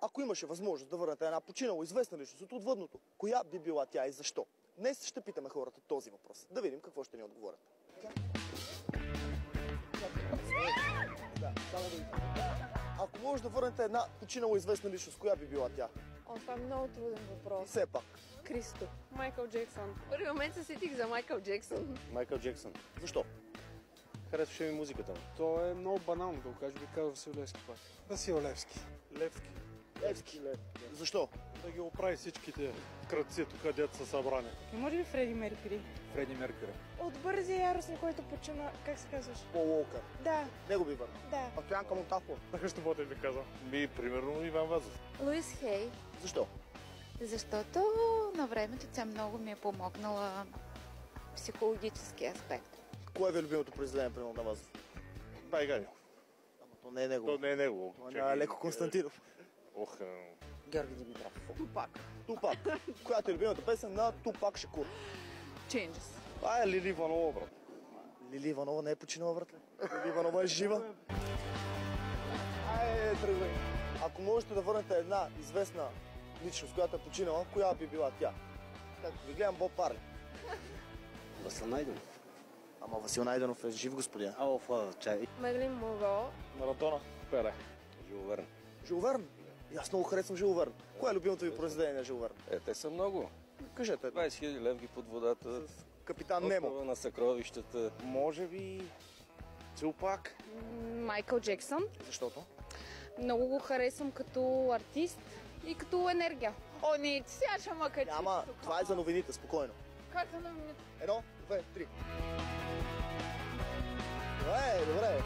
Ако имаше възможност да върнете една починала известна личност от отвъдното, коя би била тя и защо? Днес ще питаме хората този въпрос. Да видим какво ще ни отговорят. Ако може да върнете една починала известна личност, коя би била тя? Това е много труден въпрос. Все пак. Кристо. Майкъл Джексън. В първи момент се сетих за Майкъл Джексън. Майкъл Джексън. Защо? Харесваше ми музиката му. То е много банално да го кажа, би казал Васил Левски пак. Васил Левски. Левски. Левски. Защо? Да ги оправи всичките кръци тук, дето са събрани. Не може ли Фреди Меркюри? Фреди Меркюри. От бързия яростни, който почина, как се казваш? Пол Уокър. Да, Него би върна. да. А Стоянка Монтафова. Така ще бъде ви казал. Примерно Иван Вазов. Луис Хей, Защо? защото на времето тя много ми е помогнала психологически аспект. Кое ви е любимото произведение, примерно, на Вазов? Байганя. Ама то не е него. То не е него. Това е Леко Константинов. Ох, Георги Димитров. Тупак. Тупак. Която е любимата песен на Тупак Шакур? Changes. това е Лили Иванова, брат. Лили Иванова не е починала, братле. Лили Иванова е жива. Тръгвай. Ако можете да върнете една известна личност, която е починала, коя би била тя? Както ви гледам, Боб Парли. Васил Найденов. Ама Васил Найденов е жив, господин. Чай. Мерлин Монро. Маратона. Пеле. Жил Верн. Жил Верн. И аз много харесвам Жил Верн. Кое е любимото ви произведение на Жил Верн? Те са много. Кажете едно. 20 000 левги под водата. Капитан Немо. Острова на съкровищата. Може би Цилпак. Майкъл Джексън. Защото? Много го харесвам като артист и като енергия. О, не, сега ще ма качи. Няма, това е за новините, спокойно. Как за новините? 1, 2, 3. Добре.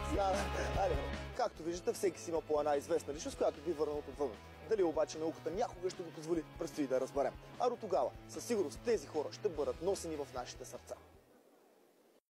Айде, както виждате, всеки си има по една известна личност, която би върнал от отвън. Дали обаче науката някога ще го позволи, предстои да разберем. А до тогава, със сигурност тези хора ще бъдат носени в нашите сърца.